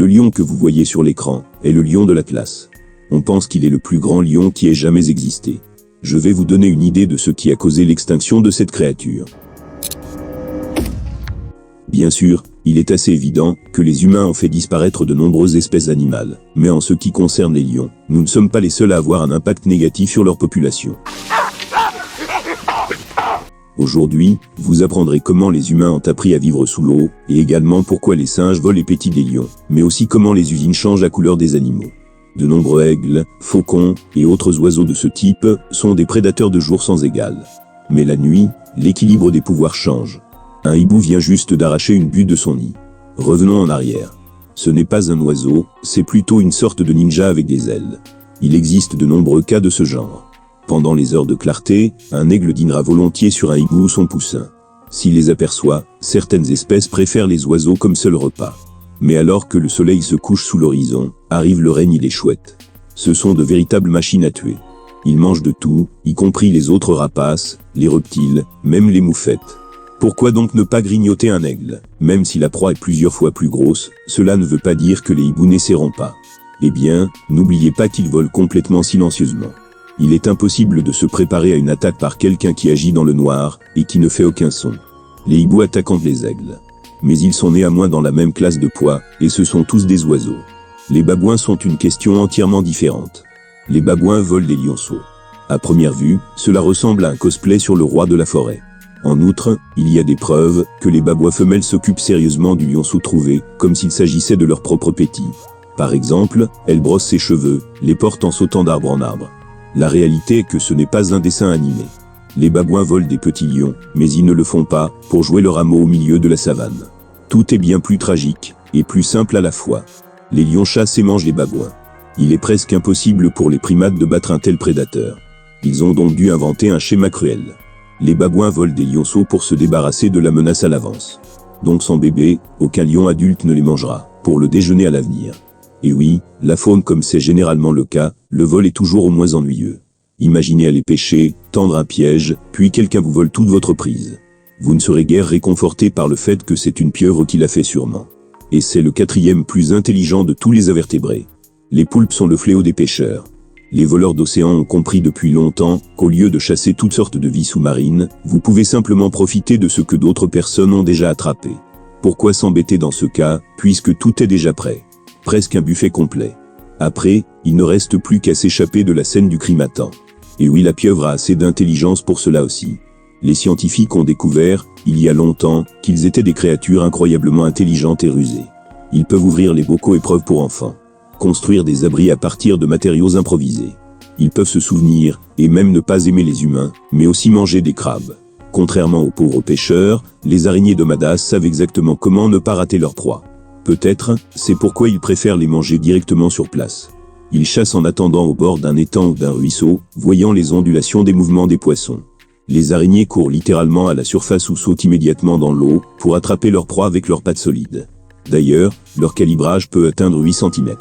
Le lion que vous voyez sur l'écran est le lion de l'Atlas. On pense qu'il est le plus grand lion qui ait jamais existé. Je vais vous donner une idée de ce qui a causé l'extinction de cette créature. Bien sûr, il est assez évident que les humains ont fait disparaître de nombreuses espèces animales. Mais en ce qui concerne les lions, nous ne sommes pas les seuls à avoir un impact négatif sur leur population. Aujourd'hui, vous apprendrez comment les humains ont appris à vivre sous l'eau, et également pourquoi les singes volent les petits des lions, mais aussi comment les usines changent la couleur des animaux. De nombreux aigles, faucons et autres oiseaux de ce type sont des prédateurs de jour sans égal. Mais la nuit, l'équilibre des pouvoirs change. Un hibou vient juste d'arracher une butte de son nid. Revenons en arrière. Ce n'est pas un oiseau, c'est plutôt une sorte de ninja avec des ailes. Il existe de nombreux cas de ce genre. Pendant les heures de clarté, un aigle dînera volontiers sur un hibou ou son poussin. S'il les aperçoit, certaines espèces préfèrent les oiseaux comme seul repas. Mais alors que le soleil se couche sous l'horizon, arrive le règne des chouettes. Ce sont de véritables machines à tuer. Ils mangent de tout, y compris les autres rapaces, les reptiles, même les moufettes. Pourquoi donc ne pas grignoter un aigle? Même si la proie est plusieurs fois plus grosse, cela ne veut pas dire que les hiboux n'essaieront pas. Eh bien, n'oubliez pas qu'ils volent complètement silencieusement. Il est impossible de se préparer à une attaque par quelqu'un qui agit dans le noir, et qui ne fait aucun son. Les hiboux attaquent les aigles. Mais ils sont néanmoins dans la même classe de poids, et ce sont tous des oiseaux. Les babouins sont une question entièrement différente. Les babouins volent des lionceaux. À première vue, cela ressemble à un cosplay sur le roi de la forêt. En outre, il y a des preuves que les babouins femelles s'occupent sérieusement du lionceau trouvé, comme s'il s'agissait de leur propre petit. Par exemple, elles brossent ses cheveux, les portent en sautant d'arbre en arbre. La réalité est que ce n'est pas un dessin animé. Les babouins volent des petits lions, mais ils ne le font pas pour jouer leur rameau au milieu de la savane. Tout est bien plus tragique, et plus simple à la fois. Les lions chassent et mangent les babouins. Il est presque impossible pour les primates de battre un tel prédateur. Ils ont donc dû inventer un schéma cruel. Les babouins volent des lionceaux pour se débarrasser de la menace à l'avance. Donc sans bébé, aucun lion adulte ne les mangera, pour le déjeuner à l'avenir. Et oui, la faune comme c'est généralement le cas, le vol est toujours au moins ennuyeux. Imaginez aller pêcher, tendre un piège, puis quelqu'un vous vole toute votre prise. Vous ne serez guère réconforté par le fait que c'est une pieuvre qui l'a fait sûrement. Et c'est le quatrième plus intelligent de tous les invertébrés. Les poulpes sont le fléau des pêcheurs. Les voleurs d'océan ont compris depuis longtemps qu'au lieu de chasser toutes sortes de vies sous-marines, vous pouvez simplement profiter de ce que d'autres personnes ont déjà attrapé. Pourquoi s'embêter dans ce cas, puisque tout est déjà prêt? Presque un buffet complet. Après, il ne reste plus qu'à s'échapper de la scène du crime à temps. Et oui, la pieuvre a assez d'intelligence pour cela aussi. Les scientifiques ont découvert, il y a longtemps, qu'ils étaient des créatures incroyablement intelligentes et rusées. Ils peuvent ouvrir les bocaux épreuves pour enfants, construire des abris à partir de matériaux improvisés. Ils peuvent se souvenir, et même ne pas aimer les humains, mais aussi manger des crabes. Contrairement aux pauvres pêcheurs, les araignées domadas savent exactement comment ne pas rater leur proie. Peut-être, c'est pourquoi ils préfèrent les manger directement sur place. Ils chassent en attendant au bord d'un étang ou d'un ruisseau, voyant les ondulations des mouvements des poissons. Les araignées courent littéralement à la surface ou sautent immédiatement dans l'eau, pour attraper leur proie avec leurs pattes solides. D'ailleurs, leur calibrage peut atteindre 8 cm.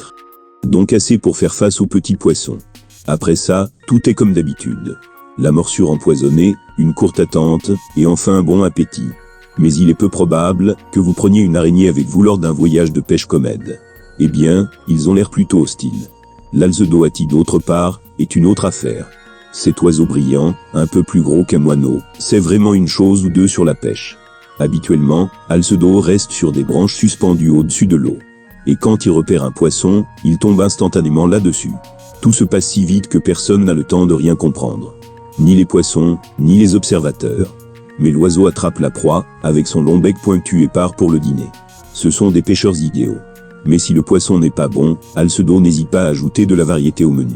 Donc assez pour faire face aux petits poissons. Après ça, tout est comme d'habitude. La morsure empoisonnée, une courte attente, et enfin un bon appétit. Mais il est peu probable que vous preniez une araignée avec vous lors d'un voyage de pêche comme aide. Eh bien, ils ont l'air plutôt hostiles. L'Alcedoati d'autre part, est une autre affaire. Cet oiseau brillant, un peu plus gros qu'un moineau, c'est vraiment une chose ou deux sur la pêche. Habituellement, Alcedo reste sur des branches suspendues au-dessus de l'eau. Et quand il repère un poisson, il tombe instantanément là-dessus. Tout se passe si vite que personne n'a le temps de rien comprendre. Ni les poissons, ni les observateurs. Mais l'oiseau attrape la proie, avec son long bec pointu et part pour le dîner. Ce sont des pêcheurs idéaux. Mais si le poisson n'est pas bon, Alcedo n'hésite pas à ajouter de la variété au menu.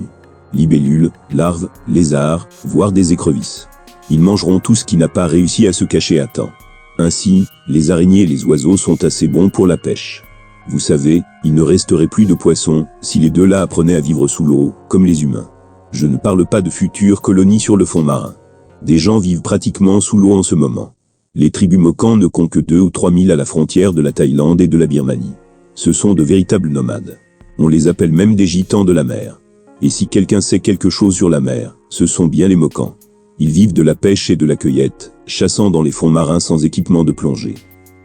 Libellules, larves, lézards, voire des écrevisses. Ils mangeront tout ce qui n'a pas réussi à se cacher à temps. Ainsi, les araignées et les oiseaux sont assez bons pour la pêche. Vous savez, il ne resterait plus de poissons si les deux-là apprenaient à vivre sous l'eau, comme les humains. Je ne parle pas de futures colonies sur le fond marin. Des gens vivent pratiquement sous l'eau en ce moment. Les tribus Mokans ne comptent que 2 ou 3 000 à la frontière de la Thaïlande et de la Birmanie. Ce sont de véritables nomades. On les appelle même des gitans de la mer. Et si quelqu'un sait quelque chose sur la mer, ce sont bien les Mokans. Ils vivent de la pêche et de la cueillette, chassant dans les fonds marins sans équipement de plongée.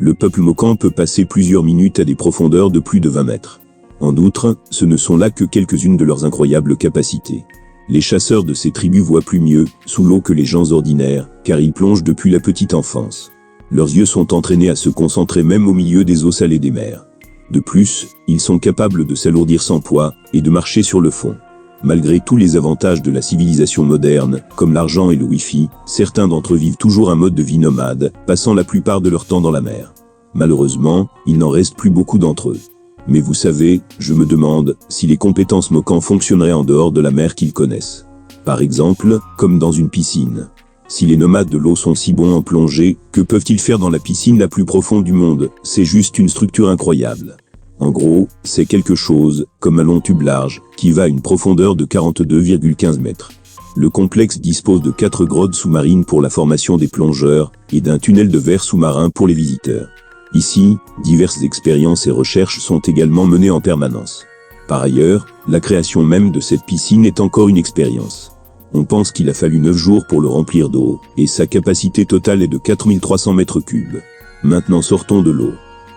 Le peuple Mokan peut passer plusieurs minutes à des profondeurs de plus de 20 mètres. En outre, ce ne sont là que quelques-unes de leurs incroyables capacités. Les chasseurs de ces tribus voient plus mieux sous l'eau que les gens ordinaires, car ils plongent depuis la petite enfance. Leurs yeux sont entraînés à se concentrer même au milieu des eaux salées des mers. De plus, ils sont capables de s'alourdir sans poids et de marcher sur le fond. Malgré tous les avantages de la civilisation moderne, comme l'argent et le Wi-Fi, certains d'entre eux vivent toujours un mode de vie nomade, passant la plupart de leur temps dans la mer. Malheureusement, il n'en reste plus beaucoup d'entre eux. Mais vous savez, je me demande si les compétences Mokan fonctionneraient en dehors de la mer qu'ils connaissent. Par exemple, comme dans une piscine. Si les nomades de l'eau sont si bons en plongée, que peuvent-ils faire dans la piscine la plus profonde du monde? C'est juste une structure incroyable. En gros, c'est quelque chose, comme un long tube large, qui va à une profondeur de 42,15 mètres. Le complexe dispose de 4 grottes sous-marines pour la formation des plongeurs, et d'un tunnel de verre sous-marin pour les visiteurs. Ici, diverses expériences et recherches sont également menées en permanence. Par ailleurs, la création même de cette piscine est encore une expérience. On pense qu'il a fallu 9 jours pour le remplir d'eau, et sa capacité totale est de 4300 mètres cubes. Maintenant sortons de l'eau,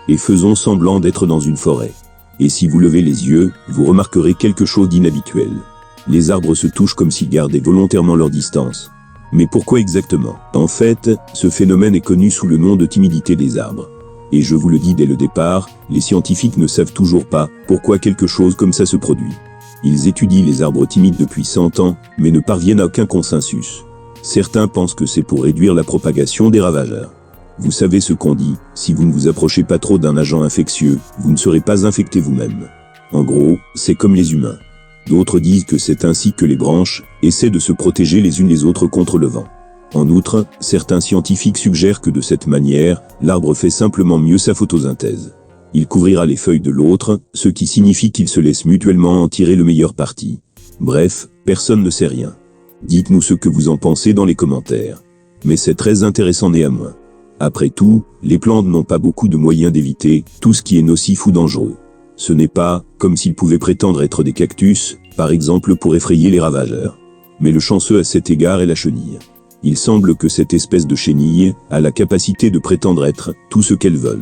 et faisons semblant d'être dans une forêt. Et si vous levez les yeux, vous remarquerez quelque chose d'inhabituel. Les arbres se touchent comme s'ils gardaient volontairement leur distance. Mais pourquoi exactement? En fait, ce phénomène est connu sous le nom de timidité des arbres. Et je vous le dis dès le départ, les scientifiques ne savent toujours pas pourquoi quelque chose comme ça se produit. Ils étudient les arbres timides depuis 100 ans, mais ne parviennent à aucun consensus. Certains pensent que c'est pour réduire la propagation des ravageurs. Vous savez ce qu'on dit, si vous ne vous approchez pas trop d'un agent infectieux, vous ne serez pas infecté vous-même. En gros, c'est comme les humains. D'autres disent que c'est ainsi que les branches essaient de se protéger les unes les autres contre le vent. En outre, certains scientifiques suggèrent que de cette manière, l'arbre fait simplement mieux sa photosynthèse. Il couvrira les feuilles de l'autre, ce qui signifie qu'ils se laissent mutuellement en tirer le meilleur parti. Bref, personne ne sait rien. Dites-nous ce que vous en pensez dans les commentaires. Mais c'est très intéressant néanmoins. Après tout, les plantes n'ont pas beaucoup de moyens d'éviter tout ce qui est nocif ou dangereux. Ce n'est pas comme s'ils pouvaient prétendre être des cactus, par exemple pour effrayer les ravageurs. Mais le chanceux à cet égard est la chenille. Il semble que cette espèce de chenille a la capacité de prétendre être tout ce qu'elle veut.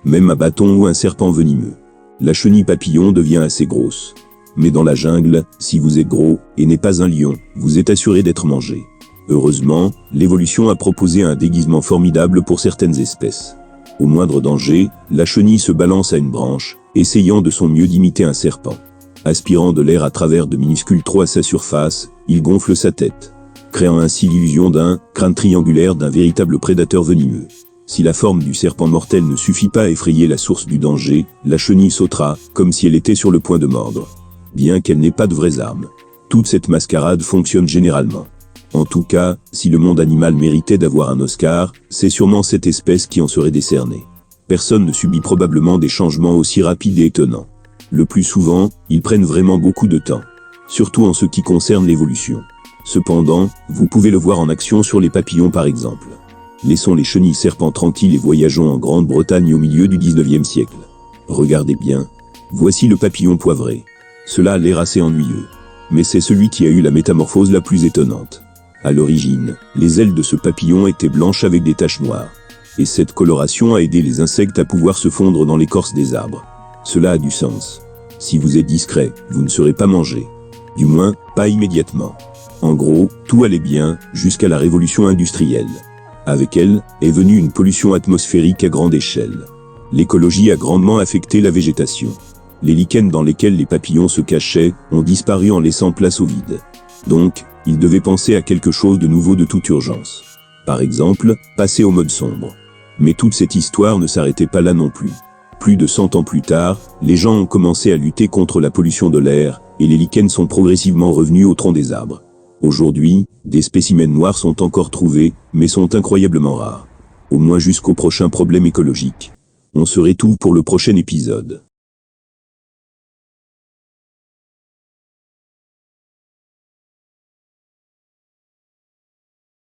Même un bâton ou un serpent venimeux. La chenille papillon devient assez grosse. Mais dans la jungle, si vous êtes gros et n'est pas un lion, vous êtes assuré d'être mangé. Heureusement, l'évolution a proposé un déguisement formidable pour certaines espèces. Au moindre danger, la chenille se balance à une branche, essayant de son mieux d'imiter un serpent. Aspirant de l'air à travers de minuscules trous à sa surface, il gonfle sa tête, créant ainsi l'illusion d'un crâne triangulaire d'un véritable prédateur venimeux. Si la forme du serpent mortel ne suffit pas à effrayer la source du danger, la chenille sautera, comme si elle était sur le point de mordre. Bien qu'elle n'ait pas de vraies armes. Toute cette mascarade fonctionne généralement. En tout cas, si le monde animal méritait d'avoir un Oscar, c'est sûrement cette espèce qui en serait décernée. Personne ne subit probablement des changements aussi rapides et étonnants. Le plus souvent, ils prennent vraiment beaucoup de temps. Surtout en ce qui concerne l'évolution. Cependant, vous pouvez le voir en action sur les papillons par exemple. Laissons les chenilles serpents tranquilles et voyageons en Grande-Bretagne au milieu du 19e siècle. Regardez bien. Voici le papillon poivré. Cela a l'air assez ennuyeux. Mais c'est celui qui a eu la métamorphose la plus étonnante. À l'origine, les ailes de ce papillon étaient blanches avec des taches noires. Et cette coloration a aidé les insectes à pouvoir se fondre dans l'écorce des arbres. Cela a du sens. Si vous êtes discret, vous ne serez pas mangé. Du moins, pas immédiatement. En gros, tout allait bien, jusqu'à la révolution industrielle. Avec elle, est venue une pollution atmosphérique à grande échelle. L'écologie a grandement affecté la végétation. Les lichens dans lesquels les papillons se cachaient ont disparu en laissant place au vide. Donc, ils devaient penser à quelque chose de nouveau de toute urgence. Par exemple, passer au mode sombre. Mais toute cette histoire ne s'arrêtait pas là non plus. Plus de 100 ans plus tard, les gens ont commencé à lutter contre la pollution de l'air, et les lichens sont progressivement revenus au tronc des arbres. Aujourd'hui, des spécimens noirs sont encore trouvés, mais sont incroyablement rares. Au moins jusqu'au prochain problème écologique. On se retrouve pour le prochain épisode.